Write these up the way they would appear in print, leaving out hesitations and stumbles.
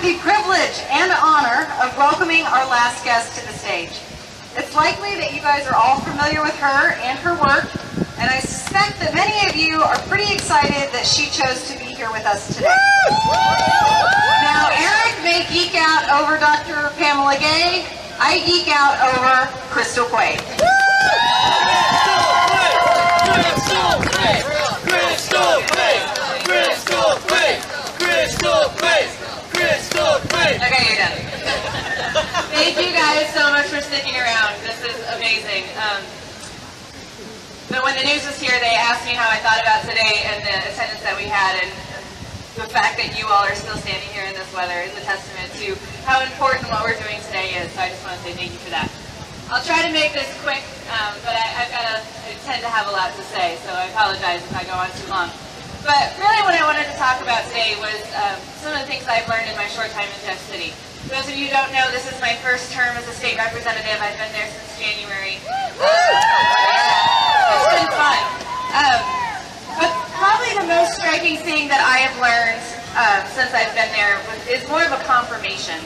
the privilege and honor of welcoming our last guest to the stage. It's likely that you guys are all familiar with her and her work, and I suspect that many of you are pretty excited that she chose to be here with us today. Now, Eric may geek out over Dr. Pamela Gay. I geek out over Crystal Quade. Okay, you're done. Thank you guys so much for sticking around. This is amazing. But when the news was here, they asked me how I thought about today and the attendance that we had, and the fact that you all are still standing here in this weather is a testament to how important what we're doing today is. So I just want to say thank you for that. I'll try to make this quick, but I tend to have a lot to say, so I apologize if I go on too long. But really what I wanted to talk about today was some of the things I've learned in my short time in Jeff City. For those of you who don't know, this is my first term as a state representative. I've been there since January. It's been fun. But probably the most striking thing that I have learned since I've been there is more of a confirmation.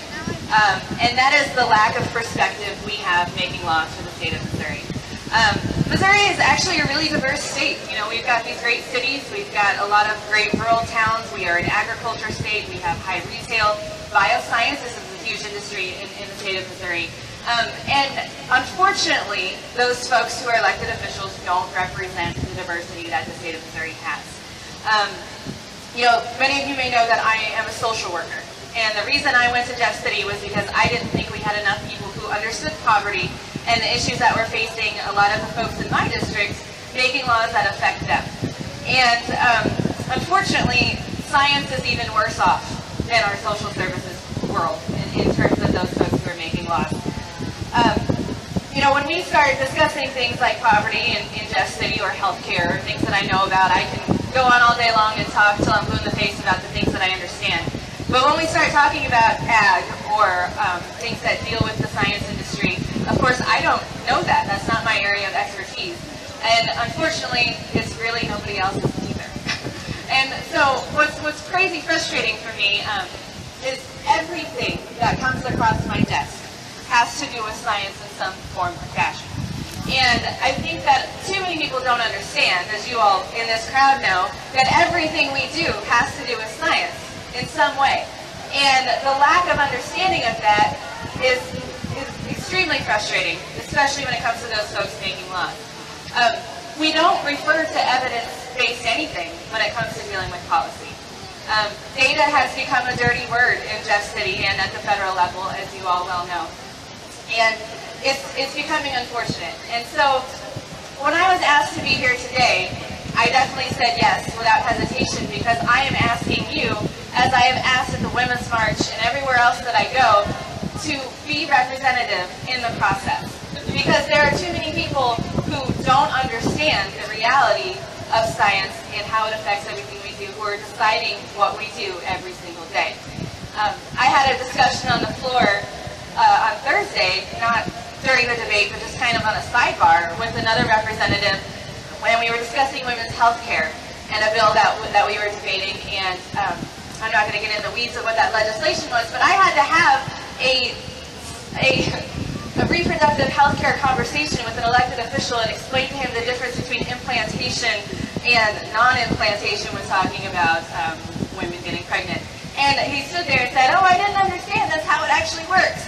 And that is the lack of perspective we have making laws for the state of Missouri. Missouri is actually a really diverse state. You know, we've got these great cities, we've got a lot of great rural towns, we are an agriculture state, we have high retail. Biosciences is a huge industry in the state of Missouri. And unfortunately, those folks who are elected officials don't represent the diversity that the state of Missouri has. You know, many of you may know that I am a social worker. And the reason I went to Jeff City was because I didn't think we had enough people who understood poverty and the issues that we're facing, a lot of the folks in my district, making laws that affect them. And unfortunately, science is even worse off than our social services world in terms of those folks who are making laws. You know, when we start discussing things like poverty in Jeff City or healthcare, or things that I know about, I can go on all day long and talk till I'm blue in the face about the things that I understand. But when we start talking about ag or things that deal with the science industry, of course I don't know that. That's not my area of expertise. And unfortunately, it's really nobody else's either. And so what's crazy frustrating for me is everything that comes across my desk has to do with science in some form or fashion. And I think that too many people don't understand, as you all in this crowd know, that everything we do has to do with science in some way. And the lack of understanding of that is extremely frustrating, especially when it comes to those folks making laws. We don't refer to evidence-based anything when it comes to dealing with policy. Data has become a dirty word in Jeff City and at the federal level, as you all well know. And it's becoming unfortunate. And so when I was asked to be here today, I definitely said yes without hesitation, because I am asking you, as I have asked at the Women's March and everywhere else that I go, to be representative in the process. Because there are too many people who don't understand the reality of science and how it affects everything we do, who are deciding what we do every single day. I had a discussion on the floor on Thursday, not during the debate, but just kind of on a sidebar with another representative when we were discussing women's health care and a bill that we were debating. And I'm not going to get in the weeds of what that legislation was, but I had to have a reproductive health care conversation with an elected official and explain to him the difference between implantation and non-implantation when talking about women getting pregnant. And he stood there and said, "Oh, I didn't understand. That's how it actually works."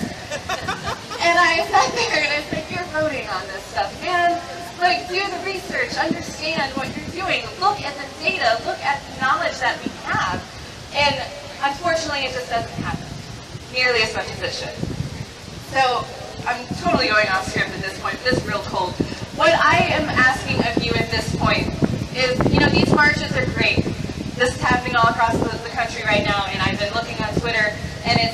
And I sat there and I said, "You're voting on this stuff, man. Like, do the research, understand what you're doing, look at the data, look at the knowledge that we have." And unfortunately, it just doesn't happen nearly as much as it should. So I'm totally going off script at this point, but it's real cold. What I am asking of you at this point is, you know, these marches are great. This is happening all across the country right now, and I've been looking on Twitter, and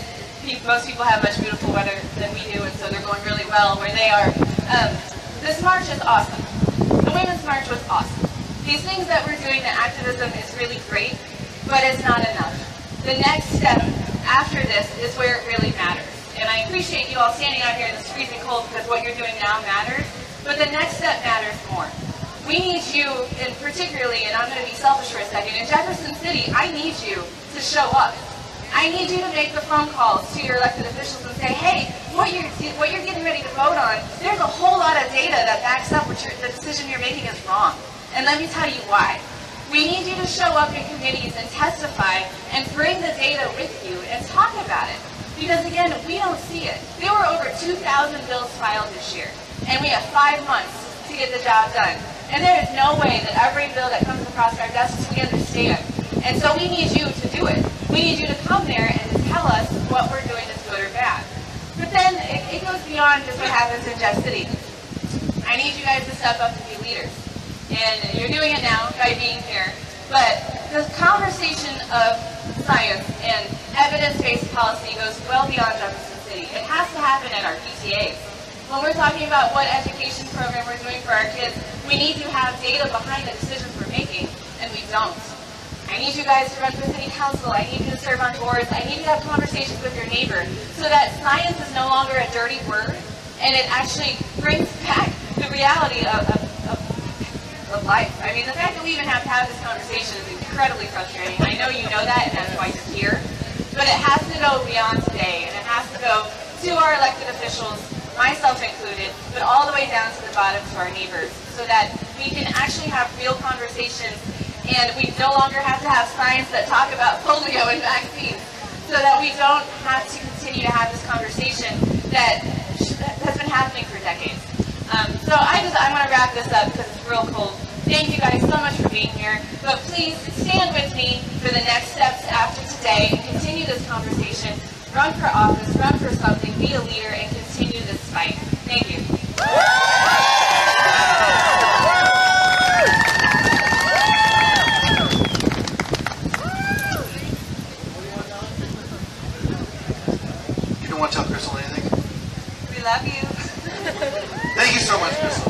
most people have much beautiful weather than we do, and so they're going really well where they are. This march is awesome. The Women's March was awesome. These things that we're doing, the activism is really great, but it's not enough. The next step after this is where it really matters. And I appreciate you all standing out here in this freezing cold because what you're doing now matters, but the next step matters more. We need you, and particularly, and I'm going to be selfish for a second, in Jefferson City, I need you to show up. I need you to make the phone calls to your elected officials and say, hey, what you're getting ready to vote on, there's a whole lot of data that backs up what the decision you're making is wrong. And let me tell you why. We need you to show up in committees and testify and bring the data with you and talk about it. Because again, we don't see it. There were over 2,000 bills filed this year, and we have 5 months to get the job done. And there is no way that every bill that comes across our desks we understand. And so we need you to do it. We need you to come there and to tell us what we're doing that's good or bad. But then it goes beyond just what happens in Jeff City. I need you guys to step up and be leaders. And you're doing it now by being here. But the conversation of science and evidence-based policy goes well beyond Jefferson City. It has to happen at our PTAs. When we're talking about what education program we're doing for our kids, we need to have data behind the decisions we're making, and we don't. I need you guys to run for city council. I need you to serve on boards. I need you to have conversations with your neighbor so that science is no longer a dirty word, and it actually brings back the reality of life. I mean, the fact that we even have to have this conversation is incredibly frustrating. I know you know that, and that's why you're here. But it has to go beyond today, and it has to go to our elected officials, myself included, but all the way down to the bottom to our neighbors, so that we can actually have real conversations, and we no longer have to have science that talk about polio and vaccines, so that we don't have to continue to have this conversation that has been happening for decades. So I want to wrap this up because it's real cold. Thank you guys so much for being here, but please stand with me for the next steps after today and continue this conversation. Run for office, run for something, be a leader, and continue this fight. Thank you. You don't want to tell Crystal anything? We love you. Thank you so much, Crystal.